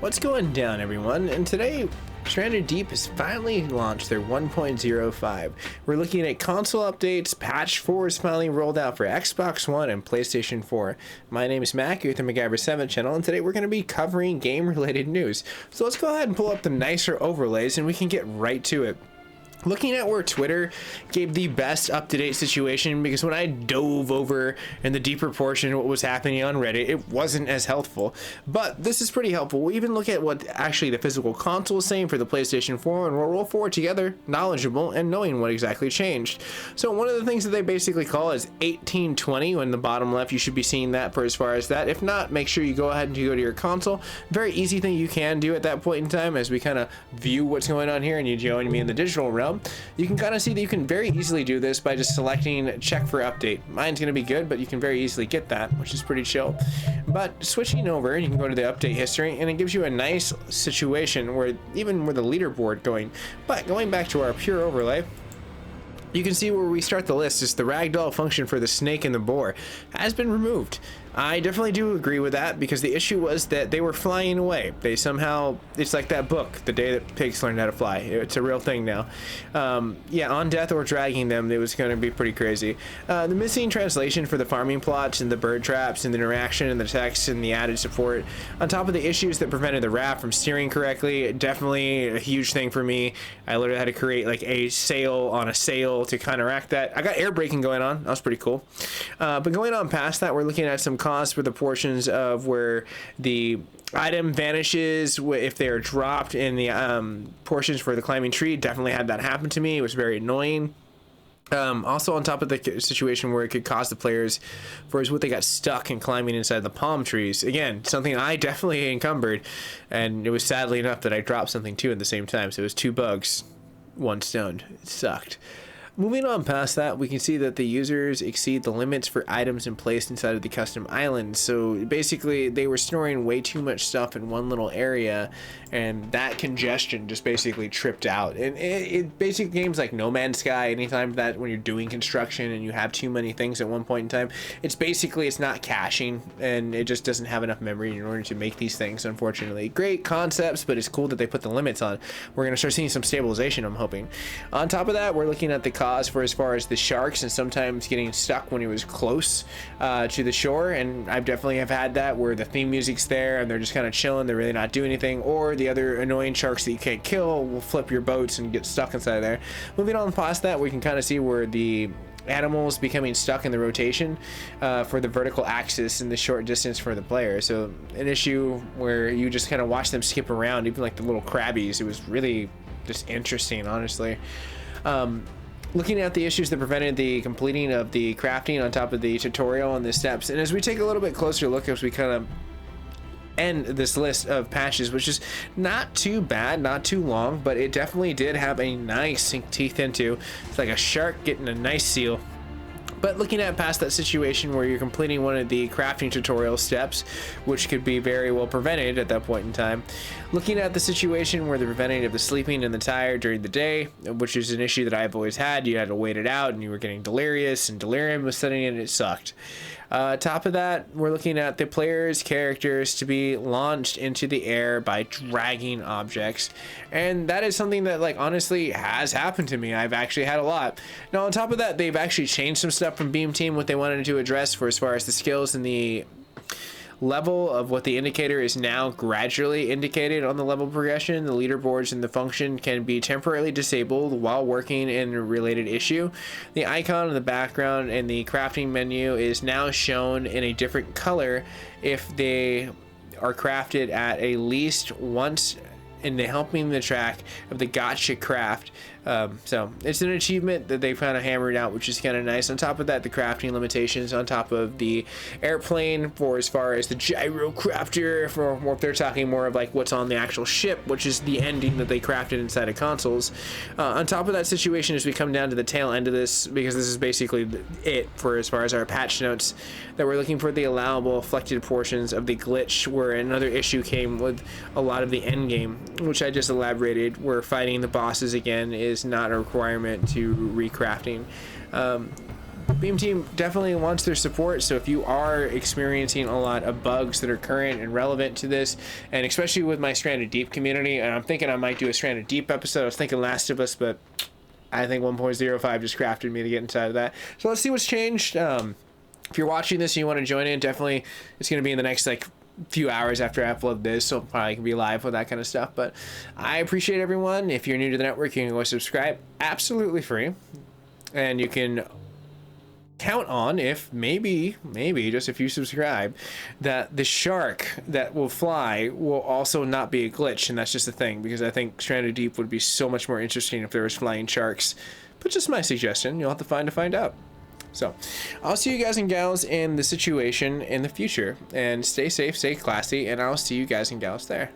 What's going down, everyone? And today, Stranded Deep has finally launched their 1.05. We're looking at console updates. Patch 4 is finally rolled out for Xbox One and PlayStation 4. My name is Mac, you're with the MacGyver7 channel, and today we're going to be covering game-related news. So let's go ahead and pull up the nicer overlays and we can get right to it. Looking at where Twitter gave the best up-to-date situation, because when I dove over in the deeper portion of what was happening on Reddit, it wasn't as helpful. But this is pretty helpful. We'll even look at what actually the physical console is saying for the PlayStation 4, and we'll roll forward together, knowledgeable and knowing what exactly changed. So one of the things that they basically call is 1820. In the bottom left, you should be seeing that for as far as that. If not, make sure you go ahead and go to your console. Very easy thing you can do at that point in time as we kind of view what's going on here and you join me in the digital realm. You can kind of see that you can very easily do this by just selecting check for update. Mine's going to be good, but you can very easily get that, which is pretty chill. But switching over, you can go to the update history and it gives you a nice situation where even with the leaderboard going. But going back to our pure overlay, you can see where we start the list is the ragdoll function for the snake and the boar has been removed. I definitely do agree with that because the issue was that they were flying away. They somehow, it's like that book, The Day That Pigs Learned How to Fly. It's a real thing now. Yeah, on death or dragging them, it was going to be pretty crazy. The missing translation for the farming plots and the bird traps and the interaction and the text and the added support, on top of the issues that prevented the raft from steering correctly, definitely a huge thing for me. I literally had to create like a sail on a sail to counteract that. I got air braking going on. That was pretty cool. But going on past that, we're looking at some costs for the portions of where the item vanishes if they are dropped in the portions for the climbing tree. Definitely had that happen to me. It was very annoying. Also on top of the situation where it could cost the players for is what they got stuck in climbing inside the palm trees. Again, something I definitely encumbered, and it was sadly enough that I dropped something too at the same time. So it was 2 bugs, 1 stone. It sucked. Moving on past that, we can see that the users exceed the limits for items and placed inside of the custom islands. So basically, they were storing way too much stuff in one little area, and that congestion just basically tripped out. And it basic games like No Man's Sky, anytime that when you're doing construction and you have too many things at one point in time, it's not caching, and it just doesn't have enough memory in order to make these things, unfortunately. Great concepts, but it's cool that they put the limits on. We're going to start seeing some stabilization, I'm hoping. On top of that, we're looking at the for as far as the sharks and sometimes getting stuck when he was close to the shore, and I definitely have had that where the theme music's there and they're just kind of chilling, they're really not doing anything, or the other annoying sharks that you can't kill will flip your boats and get stuck inside there. Moving on past that, we can kind of see where the animals becoming stuck in the rotation for the vertical axis in the short distance for the player. So an issue where you just kind of watch them skip around, even like the little crabbies. It was really just interesting, honestly. Looking at the issues that prevented the completing of the crafting on top of the tutorial and the steps. And as we take a little bit closer look, as we kind of end this list of patches, which is not too bad, not too long, but it definitely did have a nice sink teeth into. It's like a shark getting a nice seal. But looking at past that situation where you're completing one of the crafting tutorial steps, which could be very well prevented at that point in time. Looking at the situation where the preventing of the sleeping and the tired during the day, which is an issue that I've always had. You had to wait it out and you were getting delirious and delirium was setting in and it sucked. Top of that, we're looking at the player's characters to be launched into the air by dragging objects, and that is something that, like, honestly has happened to me. I've actually had a lot. Now on top of that, they've actually changed some stuff from Beam Team, what they wanted to address for as far as the skills and the level of what the indicator is now gradually indicated on the level progression. The leaderboards and the function can be temporarily disabled while working in a related issue. The icon in the background and the crafting menu is now shown in a different color if they are crafted at least once in the helping the track of the gotcha craft. So it's an achievement that they've kind of hammered out, which is kind of nice. On top of that, the crafting limitations on top of the airplane for as far as the gyro crafter, for if they're talking more of like what's on the actual ship, which is the ending that they crafted inside of consoles. On top of that situation, as we come down to the tail end of this, because this is basically it for as far as our patch notes, that we're looking for the allowable afflicted portions of the glitch, where another issue came with a lot of the end game, which I just elaborated, where fighting the bosses again is not a requirement to recrafting. Beam Team definitely wants their support, so if you are experiencing a lot of bugs that are current and relevant to this, and especially with my Stranded Deep community, and I'm thinking I might do a Stranded Deep episode. I was thinking Last of Us, but I think 1.05 just crafted me to get inside of that. So let's see what's changed. If you're watching this and you want to join in, definitely it's going to be in the next like few hours after I upload this, so probably can be live with that kind of stuff. But I appreciate everyone. If you're new to the network, you can go subscribe, absolutely free, and you can count on, if maybe just if you subscribe, that the shark that will fly will also not be a glitch. And that's just a thing, because I think Stranded Deep would be so much more interesting if there was flying sharks. But just my suggestion, you'll have to find out. So I'll see you guys and gals in the situation in the future, and stay safe, stay classy, and I'll see you guys and gals there.